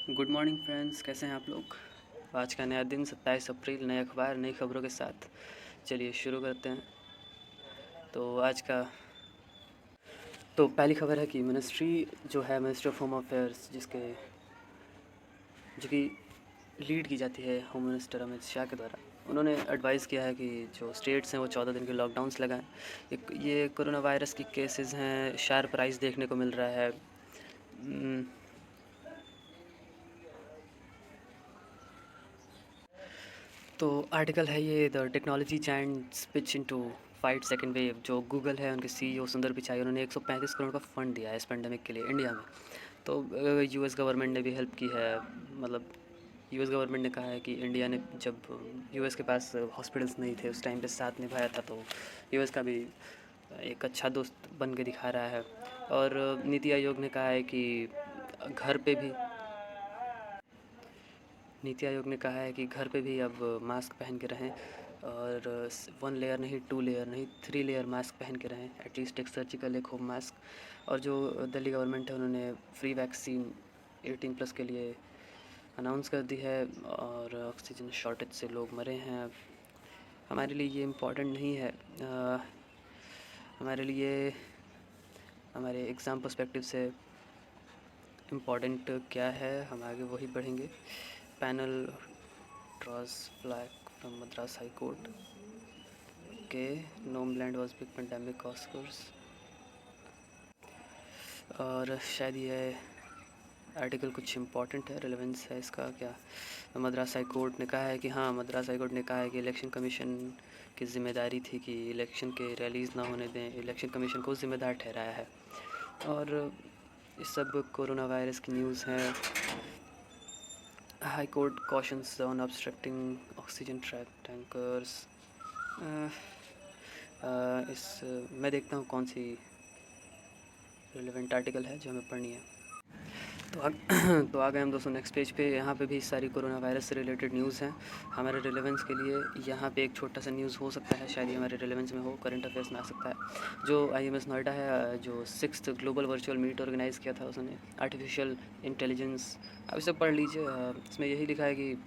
Good morning friends, कैसे हैं आप लोग। आज का नया दिन 27 अप्रैल, नए अखबार नई खबरों के साथ। चलिए शुरू करते हैं। तो आज का तो पहली खबर है कि मिनिस्ट्री ऑफ होम अफेयर्स जो कि लीड की जाती है होम मिनिस्टर अमित शाह के द्वारा, उन्होंने एडवाइस किया है कि जो स्टेट्स हैं वो 14 दिन के लॉकडाउन्स लगाएं। ये कोरोना वायरस की केसेस हैं, शार्प राइज देखने को मिल रहा है। तो आर्टिकल है ये, the technology giants pitch into fight second wave. जो गूगल है, उनके सीईओ सुंदर पिचाई, उन्होंने 135 करोड़ का फंड दिया है इस पेंडेमिक के लिए इंडिया में। तो यूएस गवर्नमेंट ने भी हेल्प की है। मतलब यूएस गवर्नमेंट ने कहा है कि इंडिया ने, जब यूएस के पास हॉस्पिटल्स नहीं थे उस टाइम पे साथ निभाया था, तो यूएस का भी एक अच्छा दोस्त बन के दिखा रहा है। और नीति आयोग ने कहा है कि घर पे भी नीति आयोग ने कहा है कि घर पे भी अब मास्क पहन के रहें, और 1 लेयर नहीं, 2 लेयर नहीं, 3 लेयर मास्क पहन के रहें, एटलीस्ट एक सर्जिकल, एक होम मास्क। और जो दिल्ली गवर्नमेंट है, उन्होंने फ्री वैक्सीन 18+ के लिए अनाउंस कर दी है, और ऑक्सीजन शॉर्टेज से लोग मरे हैं। हमारे लिए ये इम्पोर्टेंट नहीं है। हमारे लिए, हमारे एग्ज़ाम पर्सपेक्टिव से इम्पॉर्टेंट क्या है, हम आगे वही पढ़ेंगे। Panel draws flag from Madras High Court. Okay, Nomadland was big pandemic Oscars. और शायद ये आर्टिकल कुछ इम्पोर्टेंट है, रिलेवेंस है इसका क्या। मद्रास हाई कोर्ट ने कहा है कि मद्रास हाई कोर्ट ने कहा है कि इलेक्शन कमीशन की जिम्मेदारी थी कि इलेक्शन के रैलीज़ ना होने दें। इलेक्शन कमीशन को ज़िम्मेदार ठहराया है। और इस सब कोरोना वायरस की न्यूज़ है। High court cautions on obstructing oxygen tankers. मैं देखता हूँ कौन सी रिलेवेंट आर्टिकल है जो हमें पढ़नी है। तो आ गए हम दोस्तों नेक्स्ट पेज पे। यहाँ पे भी सारी कोरोना वायरस से रिलेटेड न्यूज़ हैं हमारे रिलेवेंस के लिए। यहाँ पे एक छोटा सा न्यूज़ हो सकता है, शायद ये हमारे रिलेवेंस में हो, करंट अफेयर्स में आ सकता है। जो IMS नोएडा है, जो 6th global virtual meet organise किया था, उसने आर्टिफिशियल इंटेलिजेंस, आप इसे पढ़ लीजिए। इसमें यही लिखा है कि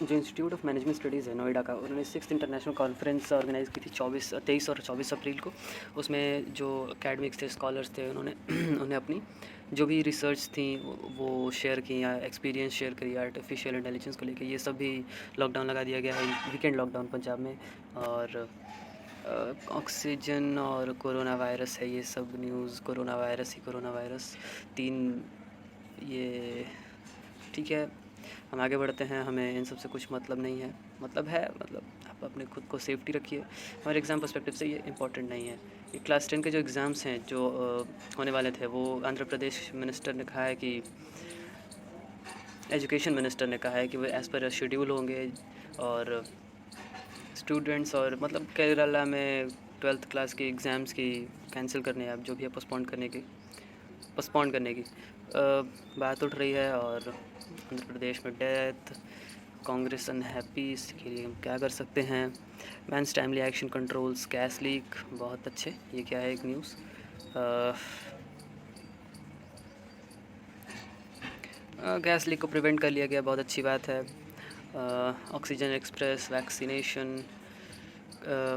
जो इंस्टीट्यूट ऑफ मैनेजमेंट स्टडीज़ है नोएडा का, उन्होंने 6th इंटरनेशनल कॉन्फ्रेंस ऑर्गेनाइज़ की थी 23 और 24 अप्रैल को। उसमें जो एकेडमिक्स थे, स्कॉलर्स थे, उन्होंने उन्हें अपनी जो भी रिसर्च थी वो शेयर की, या एक्सपीरियंस शेयर करी आर्टिफिशियल इंटेलिजेंस को लेकर। ये सब भी लॉकडाउन लगा दिया गया है, वीकेंड लॉकडाउन पंजाब में। और ऑक्सीजन और कोरोना वायरस है, ये सब न्यूज़ कोरोना वायरस ही कोरोना वायरस, तीन ये ठीक है। हम आगे बढ़ते हैं, हमें इन सब से कुछ मतलब नहीं है। मतलब आप अपने खुद को सेफ्टी रखिए। हमारे एग्ज़ाम पर्सपेक्टिव से ये इम्पोर्टेंट नहीं है। ये क्लास 10 के जो एग्ज़ाम्स हैं जो होने वाले थे, वो आंध्र प्रदेश मिनिस्टर ने कहा है कि एजुकेशन मिनिस्टर ने कहा है कि वो एज़ पर शेड्यूल होंगे। और स्टूडेंट्स और मतलब केरला में 12th क्लास के एग्ज़ाम्स की कैंसिल करने, अब जो भी है पोस्टपोन करने की बात उठ रही है। और आंध्र प्रदेश में डेथ, कांग्रेस अनहैप्पी, इसके लिए हम क्या कर सकते हैं। Man's timely action controls gas leak, बहुत अच्छे। ये क्या है, एक न्यूज़। गैस लीक को प्रिवेंट कर लिया गया, बहुत अच्छी बात है। Oxygen express vaccination,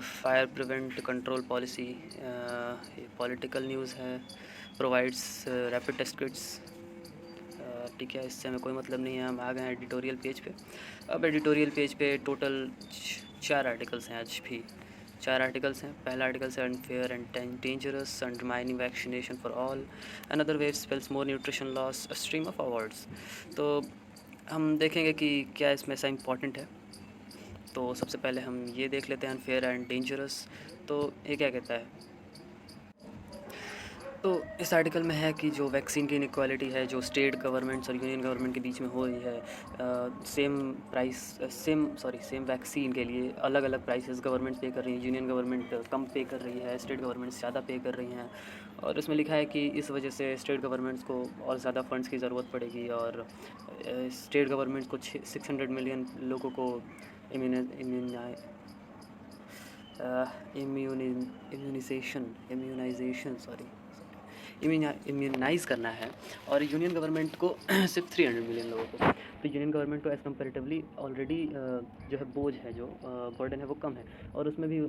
fire prevent control policy, ये पॉलिटिकल न्यूज़ है। प्रोवाइड्स रैपिड टेस्ट किट्स, ठीक है, इससे हमें कोई मतलब नहीं है। हम आ गए हैं एडिटोरियल पेज पे। अब एडिटोरियल पेज पे टोटल 4 आर्टिकल्स हैं, आज भी 4 आर्टिकल्स हैं। पहला आर्टिकल है unfair and dangerous, undermining vaccination for all, another way spells more nutrition loss, a stream of awards. तो हम देखेंगे कि क्या इसमें ऐसा इम्पॉर्टेंट है। तो सबसे पहले हम ये देख लेते हैं, अनफेयर एंड डेंजरस। तो ये क्या कहता है। तो इस आर्टिकल में है कि जो वैक्सीन की इनक्वालिटी है, जो स्टेट गवर्नमेंट्स और यूनियन गवर्नमेंट के बीच में हो रही है, सेम वैक्सीन के लिए अलग अलग प्राइसेस गवर्नमेंट पे कर रही हैं। यूनियन गवर्नमेंट कम पे कर रही है, स्टेट गवर्नमेंट्स ज़्यादा पे कर रही हैं। और इसमें लिखा है कि इस वजह से स्टेट गवर्नमेंट्स को और ज़्यादा फंड्स की ज़रूरत पड़ेगी, और स्टेट गवर्नमेंट्स को 600 मिलियन लोगों को इम्यूनाइजेशन इम्यूनाइज़ करना है और यूनियन गवर्नमेंट को सिर्फ 300 मिलियन लोगों को, तो यूनियन गवर्नमेंट को एज़ कम्पेरेटिवली ऑलरेडी जो है बोझ है, जो बर्डन है वो कम है। और उसमें भी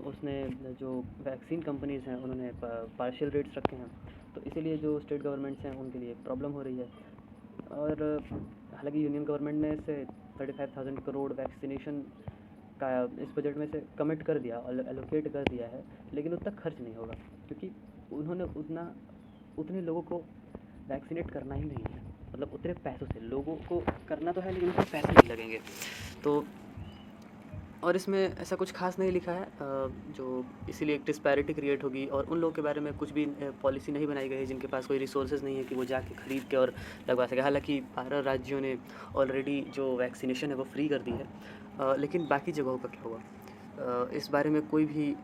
उसने जो वैक्सीन कंपनीज़ हैं उन्होंने पार्शियल रेट्स रखे हैं, तो इसीलिए जो स्टेट गवर्नमेंट्स हैं उनके लिए प्रॉब्लम हो रही है। और हालांकि यूनियन गवर्नमेंट ने इसे 35,000 करोड़ वैक्सीनेशन का इस बजट में से कमिट कर दिया, एलोकेट कर दिया है, लेकिन उतना खर्च नहीं होगा क्योंकि उन्होंने उतने लोगों को वैक्सीनेट करना ही नहीं है। मतलब उतने पैसों से लोगों को करना तो है लेकिन उसमें पैसे नहीं लगेंगे। तो और इसमें ऐसा कुछ खास नहीं लिखा है, जो इसीलिए एक डिस्पैरिटी क्रिएट होगी और उन लोगों के बारे में कुछ भी पॉलिसी नहीं बनाई गई है जिनके पास कोई रिसोर्सेज नहीं है कि वो जाके ख़रीद के और लगवा सके। हालांकि 12 राज्यों ने ऑलरेडी जो वैक्सीनेशन है वो फ्री कर दी है, लेकिन बाकी जगहों पर क्या हुआ, इस बारे में कोई भी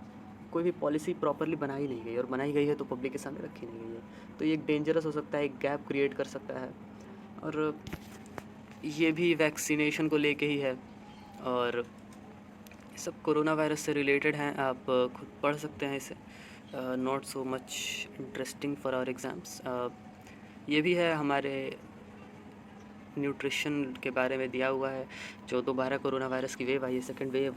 पॉलिसी प्रॉपरली बनाई नहीं गई, और बनाई गई है तो पब्लिक के सामने रखी नहीं गई है। तो ये एक डेंजरस हो सकता है, एक गैप क्रिएट कर सकता है, और ये भी वैक्सीनेशन को लेके ही है। और सब कोरोना वायरस से रिलेटेड हैं, आप खुद पढ़ सकते हैं इसे, not so much interesting for our exams. ये भी है हमारे न्यूट्रिशन के बारे में दिया हुआ है। जो दोबारा कोरोना वायरस की वेव आई है, सेकेंड वेव,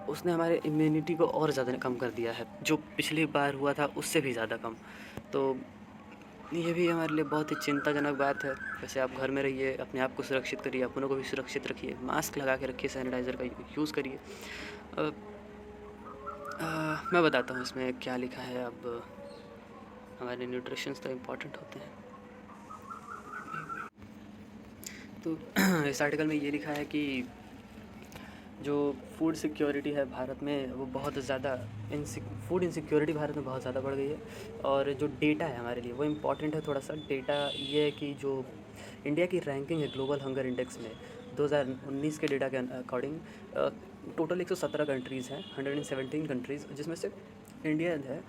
उसने हमारे इम्यूनिटी को और ज़्यादा कम कर दिया है, जो पिछली बार हुआ था उससे भी ज़्यादा कम। तो ये भी हमारे लिए बहुत ही चिंताजनक बात है। वैसे आप घर में रहिए, अपने आप को सुरक्षित करिए, अपनों को भी सुरक्षित रखिए, मास्क लगा के रखिए, सैनिटाइज़र का यूज़ करिए। मैं बताता हूँ इसमें क्या लिखा है। अब हमारे न्यूट्रिशंस तो इम्पॉर्टेंट होते हैं। तो इस आर्टिकल में ये लिखा है कि जो फूड सिक्योरिटी है भारत में वो बहुत ज़्यादा फूड इनसिक्योरिटी भारत में बहुत ज़्यादा बढ़ गई है। और जो डेटा है हमारे लिए वो इम्पॉर्टेंट है थोड़ा सा। डेटा ये है कि जो इंडिया की रैंकिंग है ग्लोबल हंगर इंडेक्स में 2019 के डेटा के अकॉर्डिंग टोटल 117 कंट्रीज़ हैं, 117 कंट्रीज़, जिसमें से इंडिया है,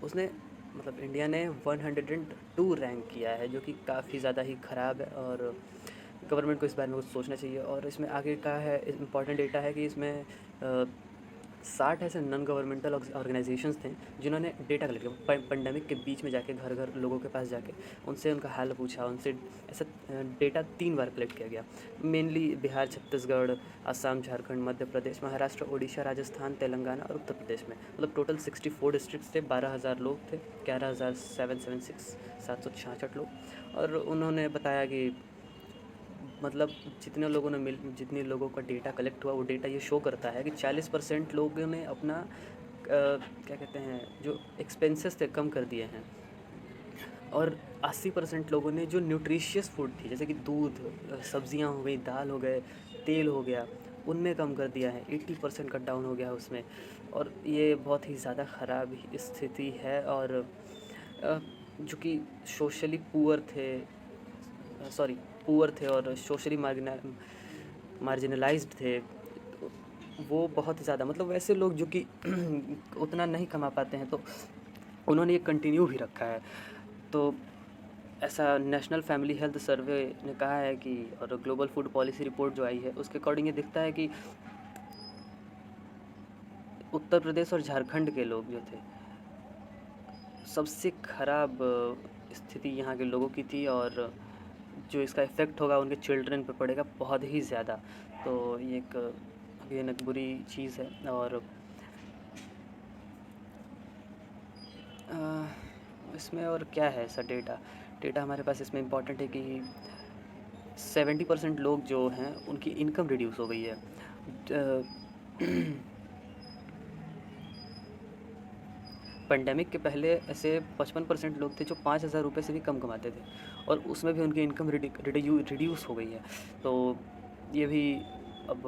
उसने मतलब इंडिया ने 102 रैंक किया है, जो कि काफ़ी ज़्यादा ही ख़राब है। और गवर्नमेंट को इस बारे में कुछ सोचना चाहिए। और इसमें आगे का है इम्पॉर्टेंट डेटा है कि इसमें 60 ऐसे नॉन गवर्नमेंटल ऑर्गेनाइजेशंस थे जिन्होंने डेटा कलेक्ट किया पेंडेमिक के बीच में जाके, घर घर लोगों के पास जाके उनसे उनका हाल पूछा, उनसे ऐसा डेटा 3 बार कलेक्ट किया गया। मेनली बिहार, छत्तीसगढ़, असम, झारखंड, मध्य प्रदेश, महाराष्ट्र, ओडिशा, राजस्थान, तेलंगाना और उत्तर प्रदेश में। मतलब टोटल 64 डिस्ट्रिक्ट्स थे, 12,000 लोग थे, 11,766 लोग। और उन्होंने बताया कि मतलब जितने लोगों का डेटा कलेक्ट हुआ, वो डेटा ये शो करता है कि 40% लोगों ने अपना क्या कहते हैं, जो एक्सपेंसेस थे कम कर दिए हैं। और 80% लोगों ने जो न्यूट्रिशियस फूड थी, जैसे कि दूध, सब्जियां हो गई, दाल हो गए, तेल हो गया, उनमें कम कर दिया है। 80% कट डाउन हो गया उसमें। और ये बहुत ही ज़्यादा ख़राब स्थिति है। और जो कि सोशली पुअर थे और सोशली मार्जिनलाइज्ड थे, वो बहुत ज़्यादा, मतलब वैसे लोग जो कि उतना नहीं कमा पाते हैं, तो उन्होंने ये कंटिन्यू भी रखा है। तो ऐसा नेशनल फैमिली हेल्थ सर्वे ने कहा है कि, और ग्लोबल फूड पॉलिसी रिपोर्ट जो आई है उसके अकॉर्डिंग ये दिखता है कि उत्तर प्रदेश और झारखंड के लोग जो थे, सबसे ख़राब स्थिति यहाँ के लोगों की थी। और जो इसका इफ़ेक्ट होगा उनके चिल्ड्रन पे पड़ेगा बहुत ही ज़्यादा। तो ये एक अगेन बुरी चीज़ है। और इसमें और क्या है ऐसा डेटा हमारे पास इसमें इम्पॉर्टेंट है कि 70% लोग जो हैं उनकी इनकम रिड्यूस हो गई है। पेंडेमिक के पहले ऐसे 55% लोग थे जो 5,000 रुपये से भी कम कमाते थे, और उसमें भी उनकी इनकम रिड्यूस हो गई है। तो ये भी अब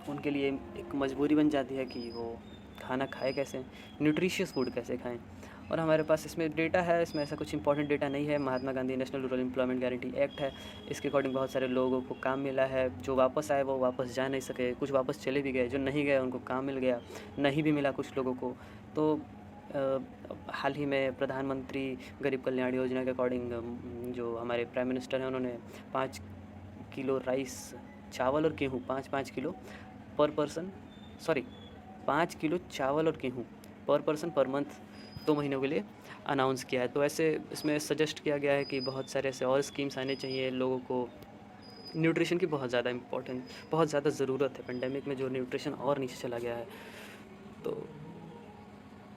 उनके लिए एक मजबूरी बन जाती है कि वो खाना खाए कैसे, न्यूट्रिशियस फूड कैसे खाएं। और हमारे पास इसमें डेटा है, इसमें ऐसा कुछ इंपॉर्टेंट डेटा नहीं है। Mahatma Gandhi national rural employment guarantee act है, इसके अकॉर्डिंग बहुत सारे लोगों को काम मिला है। जो वापस आए वो वापस जा नहीं सके, कुछ वापस चले भी गए, जो नहीं गए उनको काम मिल गया, नहीं भी मिला कुछ लोगों को। तो हाल ही में प्रधानमंत्री गरीब कल्याण योजना के अकॉर्डिंग जो हमारे प्राइम मिनिस्टर हैं उन्होंने 5 किलो राइस, चावल और गेहूँ, 5-5 किलो पर पर्सन, 5 किलो चावल और गेहूँ पर पर्सन पर मंथ 2 महीनों के लिए अनाउंस किया है। तो ऐसे इसमें सजेस्ट किया गया है कि बहुत सारे ऐसे और स्कीम्स आने चाहिए। लोगों को न्यूट्रिशन की बहुत ज़्यादा ज़रूरत है। पेंडेमिक में जो न्यूट्रिशन और नीचे चला गया है। तो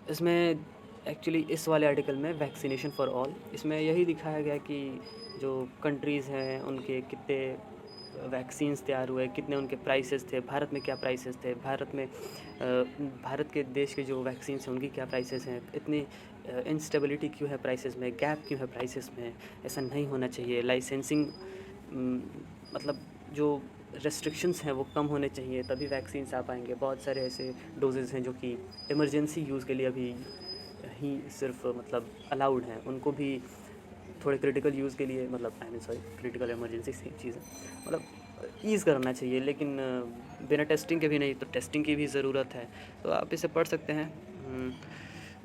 इसमें एक्चुअली इस वाले आर्टिकल में वैक्सीनेशन फॉर ऑल, इसमें यही दिखाया गया कि जो कंट्रीज़ हैं उनके कितने वैक्सीन्स तैयार हुए, कितने उनके प्राइसेस थे, भारत में क्या प्राइसेस थे, भारत के देश के जो वैक्सीन्स हैं उनकी क्या प्राइसेस हैं, इतनी इंस्टेबिलिटी क्यों है प्राइसेस में, गैप क्यों है प्राइसेस में। ऐसा नहीं होना चाहिए। लाइसेंसिंग मतलब जो रेस्ट्रिक्शंस हैं वो कम होने चाहिए, तभी वैक्सीन्स आ पाएंगे। बहुत सारे ऐसे डोजेज़ हैं जो कि इमरजेंसी यूज़ के लिए अभी ही सिर्फ मतलब अलाउड हैं, उनको भी थोड़े क्रिटिकल यूज़ के लिए मतलब क्रिटिकल इमरजेंसी सेम चीज़ है, मतलब ईज़ करना चाहिए। लेकिन बिना टेस्टिंग के भी नहीं, तो टेस्टिंग की भी ज़रूरत है। तो आप इसे पढ़ सकते हैं।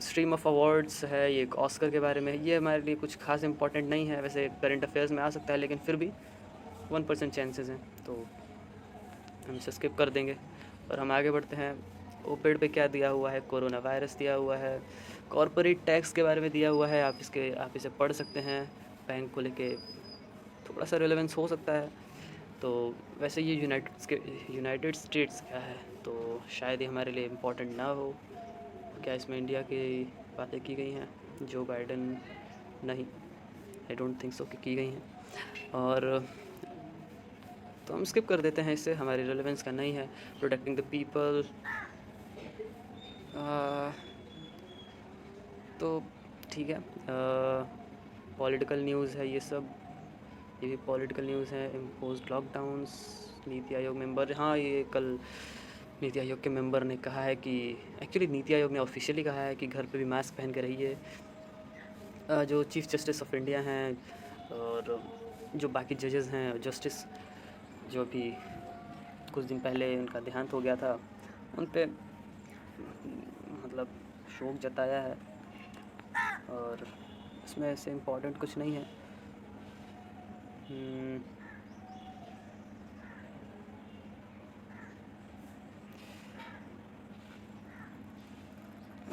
स्ट्रीम ऑफ अवार्ड्स है ये एक ऑस्कर के बारे में। ये हमारे लिए कुछ खास इंपॉर्टेंट नहीं है, वैसे करंट अफेयर्स में आ सकता है, लेकिन फिर भी 1% चांसेस हैं, तो हम इसे स्किप कर देंगे और हम आगे बढ़ते हैं। ओपेड पे क्या दिया हुआ है, कोरोना वायरस दिया हुआ है, कॉरपोरेट टैक्स के बारे में दिया हुआ है। आप इसे पढ़ सकते हैं। बैंक को लेके थोड़ा सा रेलेवेंस हो सकता है। तो वैसे ये यूनाइटेड स्टेट्स क्या है, तो शायद ये हमारे लिए इम्पोर्टेंट ना हो। क्या इसमें इंडिया की बातें की गई हैं? जो बाइडन नहीं, आई डोंट थिंक सो कि की गई हैं। और तो हम स्किप कर देते हैं इसे, हमारी रेलेवेंस का नहीं है। प्रोटेक्टिंग द पीपल, तो ठीक है। पॉलिटिकल न्यूज़ है ये सब, ये भी पॉलिटिकल न्यूज़ है। Imposed lockdowns, NITI Aayog member, हाँ ये कल नीति आयोग के मेंबर ने कहा है कि एक्चुअली नीति आयोग ने ऑफिशियली कहा है कि घर पे भी मास्क पहन के रहिए। जो चीफ़ जस्टिस ऑफ इंडिया हैं और जो बाकी जजेस हैं, जस्टिस जो भी कुछ दिन पहले उनका देहांत हो गया था, उन पे मतलब शोक जताया है। और इसमें ऐसे इम्पोर्टेंट कुछ नहीं है।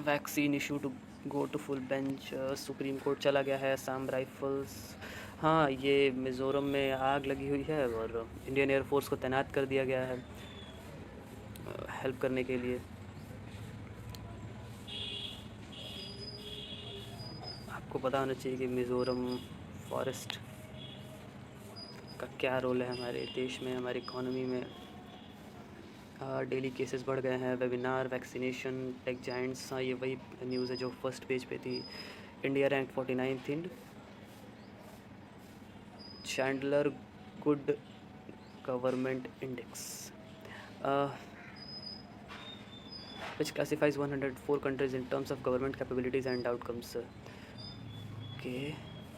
Vaccine issue to go to full bench, Supreme Court चला गया है। असम राइफल्स, हाँ ये मिज़ोरम में आग लगी हुई है और इंडियन एयरफोर्स को तैनात कर दिया गया है हेल्प करने के लिए। आपको पता होना चाहिए कि मिज़ोरम फॉरेस्ट का क्या रोल है हमारे देश में, हमारी इकॉनमी में। डेली केसेस बढ़ गए हैं। वेबिनार, वैक्सीनेशन, टेक जाइंट्स, हाँ ये वही न्यूज़ है जो फर्स्ट पेज पे थी। India rank 49th in Chandler good government index, which classifies 104 countries in terms of government capabilities and outcomes. Okay,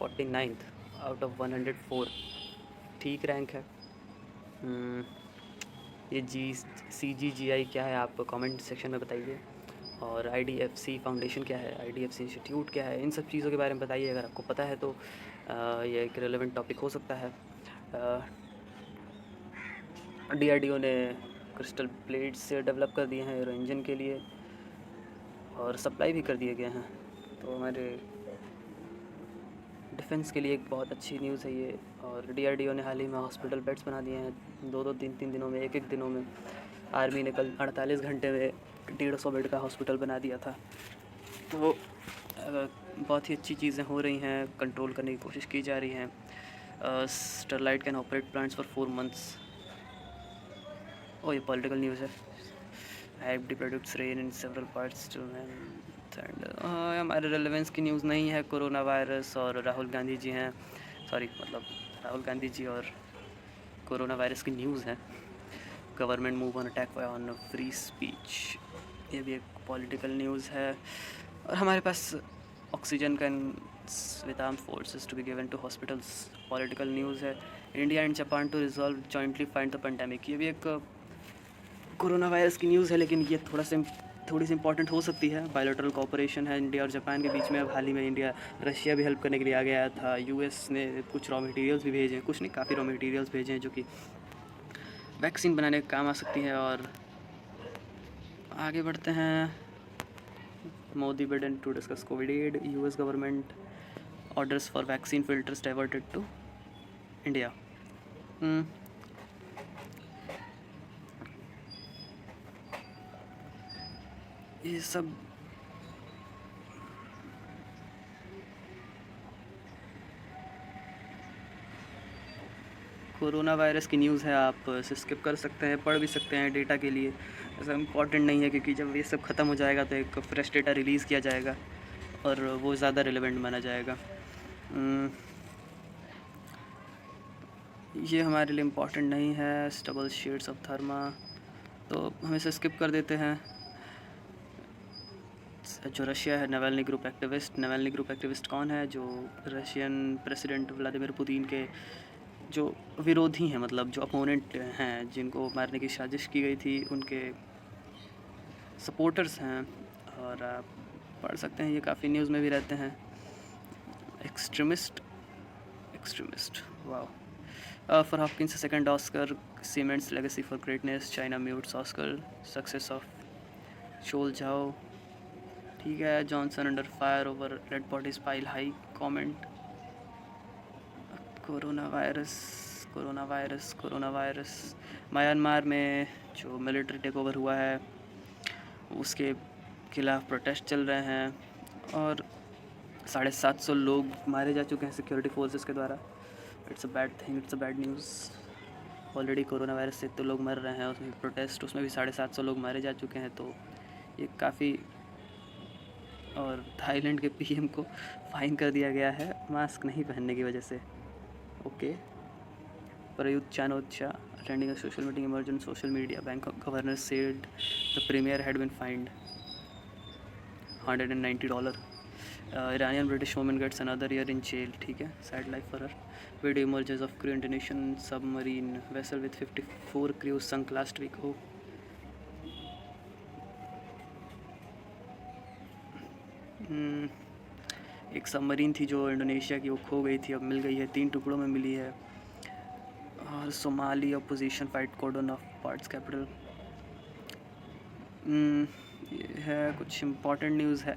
49th out of 104, ठीक रैंक है। ये CGGI क्या है, आप कमेंट सेक्शन में बताइए। और IDFC फाउंडेशन क्या है, IDFC इंस्टीट्यूट क्या है, इन सब चीज़ों के बारे में बताइए। अगर आपको पता है तो ये एक रेलेवेंट टॉपिक हो सकता है। DRDO ने क्रिस्टल प्लेट्स से डेवलप कर दिए हैं एरो इंजन के लिए और सप्लाई भी कर दिए गए हैं। तो हमारे डिफेंस के लिए एक बहुत अच्छी न्यूज़ है ये। और DRDO ने हाल ही में हॉस्पिटल बेड्स बना दिए हैं, 2-3 दिनों में, एक दिनों में। आर्मी ने कल 48 घंटे में 150 बेड का हॉस्पिटल बना दिया था। तो बहुत ही अच्छी चीज़ें हो रही हैं, कंट्रोल करने की कोशिश की जा रही हैं। Sterlite can operate plants for 4 months। ये पॉलिटिकल न्यूज़ है। IFD products rain in several parts to and हमारे रेलेवेंस की न्यूज़ नहीं है। कोरोना वायरस और राहुल गांधी जी हैं, राहुल गांधी जी और कोरोना वायरस की न्यूज़ है। Government move on attack on free speech, ये भी एक पॉलिटिकल न्यूज़ है। और हमारे पास oxygen can with armed forces to be given to hospitals, political news है। India and Japan to resolve jointly fight the pandemic, ये भी एक कोरोना वायरस की न्यूज़ है, लेकिन ये थोड़ी सी इंपॉर्टेंट हो सकती है। बायोलेटरल कोऑपरेशन है इंडिया और जापान के बीच में। अब हाल ही में रशिया भी हेल्प करने के लिए आ गया था। US ने कुछ रॉ मटेरियल्स भी भेजे हैं, कुछ नहीं काफ़ी रॉ मटेरियल्स भेजे हैं जो कि वैक्सीन बनाने के काम आ सकती है। और आगे बढ़ते हैं। Modi bidden to discuss COVID aid. US government orders for vaccine filters diverted to India. Hmm. ये सब कोरोना वायरस की न्यूज़ है, आप इसे स्किप कर सकते हैं, पढ़ भी सकते हैं डेटा के लिए, ऐसा इम्पॉर्टेंट नहीं है, क्योंकि जब ये सब ख़त्म हो जाएगा तो एक फ्रेश डेटा रिलीज़ किया जाएगा और वो ज़्यादा रिलेवेंट माना जाएगा। ये हमारे लिए इम्पॉर्टेंट नहीं है। स्टबल शेड्स ऑफ थर्मा, तो हम इसे स्किप कर देते हैं। जो रशिया है, Navalny group activist. Navalny group activist कौन है? जो रशियन प्रेसिडेंट व्लादिमीर पुतिन के जो विरोधी हैं, मतलब जो अपोनेंट हैं, जिनको मारने की साजिश की गई थी, उनके सपोर्टर्स हैं। और आप पढ़ सकते हैं, ये काफ़ी न्यूज़ में भी रहते हैं। Extremist, wow. For Hopkins second Oscar, cements legacy for greatness, China mutes Oscar, success of Chloe Zhao. ठीक है। Johnson under fire over red bodies pile high, comment. Corona virus. Myanmar में जो मिलिट्री टेक ओवर हुआ है उसके खिलाफ protest चल रहे हैं और 750 लोग मारे जा चुके हैं सिक्योरिटी फोर्सेस के द्वारा। It's a bad thing, it's a bad news. Already corona virus से तो लोग मर रहे हैं, उसमें प्रोटेस्ट, उसमें भी 750 लोग मारे जा चुके हैं, तो ये काफ़ी। और थाईलैंड के पीएम को फाइन कर दिया गया है मास्क नहीं पहनने की वजह से। Okay. Prayuth Chan-o-cha attending a social meeting emergent social media, Bangkok governor said the premier had been fined $190। Iranian British woman gets another year in jail। ठीक है, sad life for her. Video emerges of Korean Indonesian submarine vessel with 54 crew sunk last week। Oh, एक submarine थी जो Indonesia की, वो खो गई थी, अब मिल गई है, 3 टुकड़ों में मिली है। और Somali opposition fight cordon off parts capital. ये है, कुछ इम्पॉर्टेंट न्यूज़ है,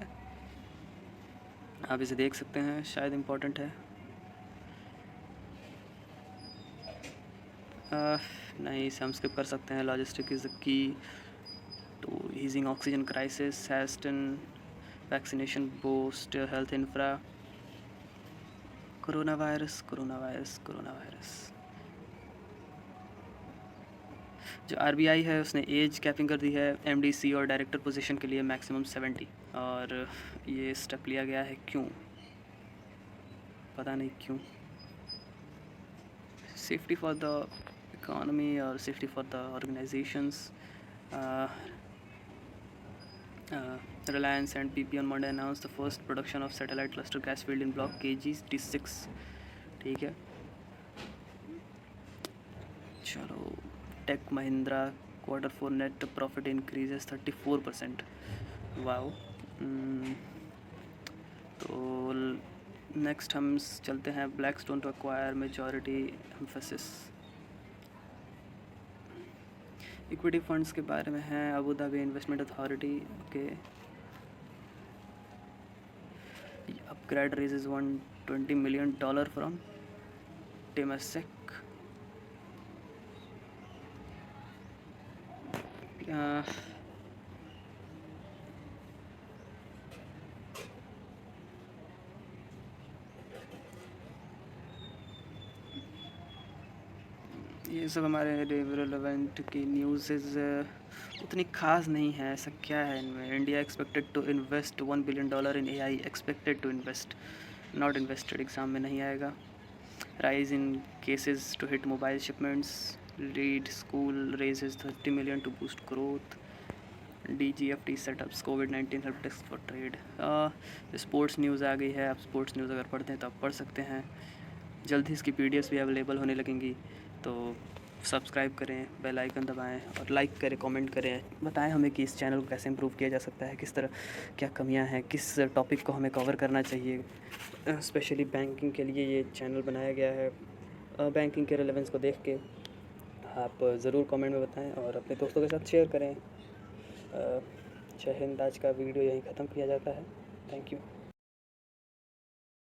आप इसे देख सकते हैं, शायद इम्पॉर्टेंट है। नहीं, इसे हम स्किप कर सकते हैं। Logistic is the key to easing oxygen crisis, hasten vaccination boost health infra. Corona virus. जो आरबीआई है उसने एज कैपिंग कर दी है एमडीसी और डायरेक्टर पोजीशन के लिए मैक्सिमम 70। और ये स्टेप लिया गया है, क्यों पता नहीं क्यों। सेफ्टी फॉर द इकोनॉमी और safety for the organisations. Reliance and PP on Monday announced the first production of satellite cluster gas field in block KG-T6। ठीक है, चलो। Tech Mahindra Q4 net profit increases 34%। Wow. तो next हम चलते हैं Blackstone to acquire majority Mphasis. Equity funds के बारे में है, Abu Dhabi Investment Authority. Okay. Upgrade raises $120 million from Temasek। ये सब हमारे रिलेवेंट की न्यूज़ उतनी खास नहीं है। ऐसा क्या है इनमें? India expected to invest $1 billion in AI, expected to invest, not invested, exam में नहीं आएगा। Rise in cases to hit mobile shipments, lead school raises 30 million to boost growth. DGFT setups, COVID-19 help desk for trade. Sports news आ गई है, आप sports news अगर पढ़ते हैं तो आप पढ़ सकते हैं। जल्द ही इसकी PDFs भी अवेलेबल होने लगेंगी, तो सब्सक्राइब करें, बेल आइकन दबाएं और लाइक करें, कमेंट करें, बताएं हमें कि इस चैनल को कैसे इम्प्रूव किया जा सकता है, किस तरह क्या कमियां हैं, किस टॉपिक को हमें कवर करना चाहिए। स्पेशली बैंकिंग के लिए ये चैनल बनाया गया है। बैंकिंग के रेलेवेंस को देख के आप ज़रूर कमेंट में बताएं और अपने दोस्तों के साथ शेयर करें। जय हिंद। आज का वीडियो यहीं ख़त्म किया जाता है। Thank you.